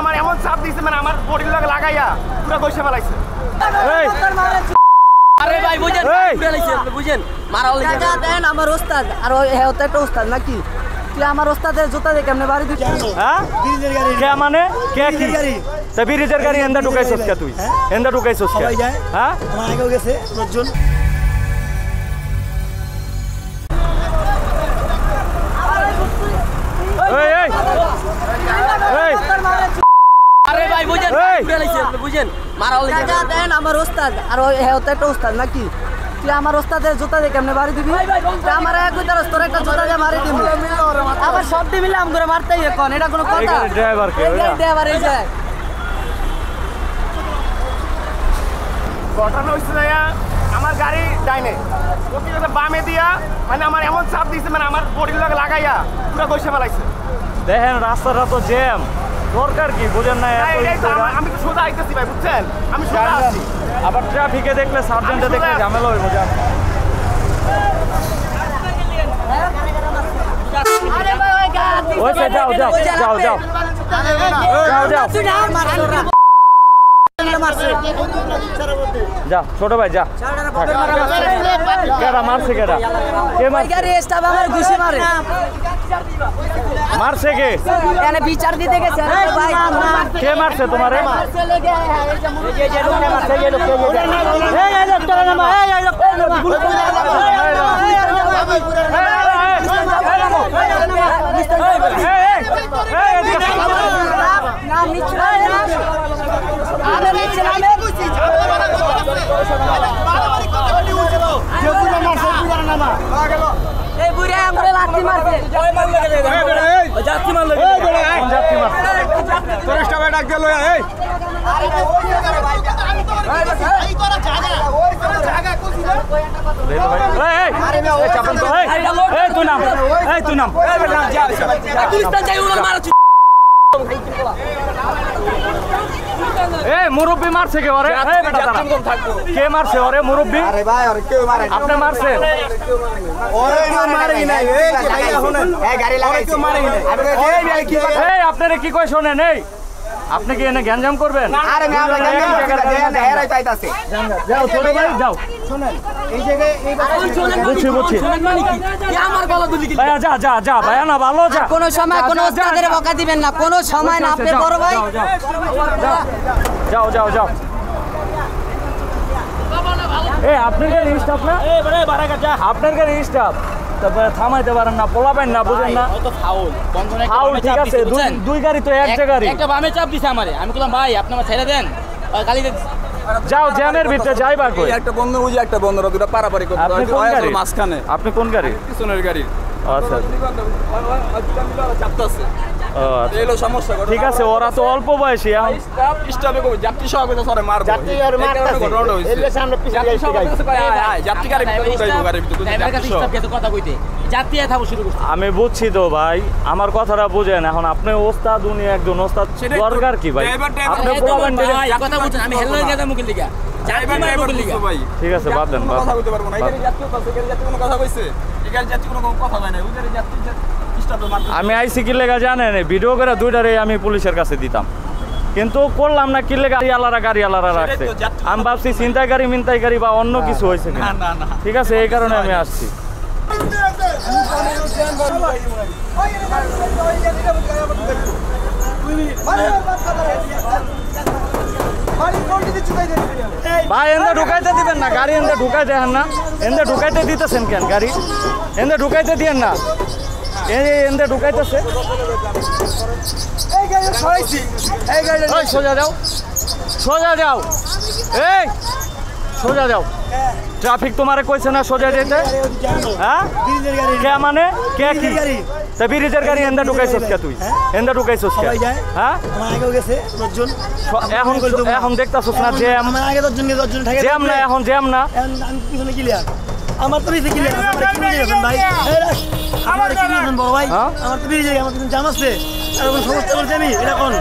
আমার এমন চাপ দিছে মানে আমার বডির লগে লাগাইয়া পুরো কইসা ফেলাইছে। আরে ভাই বুঝেন বুঝেন মারাও টাকা দেন আমার ওস্তাদ আর হ্যাঁ তো একটা ওস্তাদ নাকি তুই আমার ওস্তাদের জুতা দিয়ে কেমনে বাড়ি দিছিস? হ্যাঁ ব্রিজের গাড়ি কে মানে কে কি গাড়ি তা ব্রিজের গাড়ি এন্ডা ঢুকাইছস কে তুই এন্ডা ঢুকাইছস কে হ্যাঁ আমার আগেও গেছে লোকজন এই এই এই আরে ভাই বুঝেন বুঝেন মারাও টাকা দেন আমার ওস্তাদ আর হ্যাঁ তো একটা ওস্তাদ নাকি তুই আমার ওস্তাদের জুতা দিয়ে কেমনে বাড়ি দিবি? আমার এক উইতারস তোর একটা জুতা দিয়ে মারি দিবি আবার সব দিয়ে মিলে আম করে মারতেই এখন এটা কোনো কথা? ড্রাইভার কে ড্রাইভার এই যায় ঘটনা হইছে যাইয়া আমার গাড়ি ডাইনে প্রতিটা বামে দিয়া মানে আমার এমন চাপ দিছে মানে আমার বডির লগে লাগাইয়া পুরো কইসা ফেলাইছে। দেখেন রাস্তাটা তো জ্যাম দরকার কি বুঝেন না আমি তো সোজা আইতেছি ভাই বুঝছেন আমি সোজা আসছি আবার ট্রাফিকে দেখলে সার্জেন্টে দেখলে ঝামেলা হইব যা আরে ভাই ওই গাড়ি ওই যাও যাও যাও যাও যাও যাও যা ছোট ভাই যা কেডা মারছে কেডা কে মারছে আমার ঘুষি মারে মারছে কে এনে বিচার দিতে গেছে ভাই কে মারছে তোমারে এই বুড়া আমরে লাঠি মারছে যাত্রী মারলো যাত্রী মারছে ফরেস্ট ভাই ডাক দিল এই তুই নাম মুরব্বী মারছে কে ওরে কে মারছে ওরে মুরব্বী আপনি মারছেন আপনারা কি কয় শোনেন এই আপনি কি এনে গ্যাঞ্জাম করবেন যাও যা যা যা ভাইয়া না ভালো যা কোনো সময় কোনো ওস্তাদের বকা দিবেন না কোনো সময় না আপনি বড় ভাই যাও যাও যাও এই আপনার গাড়ি স্টাফ না আপনার গাড়ি স্টাফ তারপরে থামাইতে পারেন না পোলাবেন না বুঝেন না ফাউল ঠিক আছে দুই গাড়ি তো এক জায়গায় একটা বামে চাপ দিছে আমারে আমি বললাম ভাই আপনি আমার ছেড়ে দেন গালি যাও জ্যামের ভিতরে যাইবা কই একটা বন্ধ বুঝি একটা বন্ধ দুটো পারাপারি করতে আপনি কোন গাড়ি মাঝখানে আপনি কোন গাড়ি পিছনের গাড়ি আচ্ছা চাপতাছে এলো সমস্যা ঠিক আছে ওরা তো অল্প বয়সী এখন স্টপে কই যাত্রী সহ কইতো সরে মারবো যাত্রী আর মারতাছে ঘটনা হইছে এর সামনে পিছনে যাত্রী সহ কইতো যাত্রী গাড়ি ভিতরে উঠাইবো গাড়ির ভিতরে ড্রাইভার কাছে স্টপ কেতো কথা কইতে যাত্রী থাকো শুরু করতে আমি বুঝছি তো ভাই আমার কথাটা বুঝেন এখন আপনি ওস্তাদ উনি একজন ওস্তাদ দরকার কি ভাই আপনি বলবেন ভাই কথা বুঝছেন আমি হেলমেট গেদা মুখের লিগা যাত্রী মুখের লিগা ঠিক আছে বাদ দেন কথা বলতে পারবো না এই যাত্রী পাশে গেলে যাত্রী কোনো কথা কইছে এই গাড়ি যাত্রী কোনো কথা হয় না ওই গাড়ি যাত্রী স্টপে মারতে আমি আইসি কি লেগা জানেন ভিডিও করে দুইটারে আমি পুলিশের কাছে দিতাম কিন্তু করলাম না কি লেগা গাড়ি আলারা রাখছে আমি ভাবছি ছিনতাই গাড়ি মিনতাই গাড়ি বা অন্য কিছু হয়েছে না না না ঠিক আছে এই কারণে আমি আসছি ভাই এন্দা ঢুকাইতে দিবেন না গাড়ি এন্দা ঢুকাই দেন না এন্দা ঢুকাইতে দিতেছেন কেন গাড়ি এন্দা ঢুকাইতে দিয়েন না এন্দা ঢুকাইতেছে সোজা যাও সোজা যাও এই সোজা যাও ট্রাফিক তোমারে কইছে না সোজা যেতে হ্যাঁ কে মানে কে কি তা ব্রিজের গাড়ি এন্দা ঢুকাইছস কে তুই এন্দা ঢুকাইছস কে হ্যাঁ আমার আগেও গেছে লোকজন এখন এখন দেখতাছস না জ্যাম আমার আগে 10 জন ঠেকে জ্যাম না এখন জ্যাম না আমি পিছনে ক্লিয়ার আমার তো পিছনে ক্লিয়ার আমার কি বুঝে গেছেন ভাই আমার কি বুঝেন বড় ভাই আমার তো ব্রিজে আমার পিছনে জাম আছে আর কোন সমস্যা বলছি আমি এটা কোন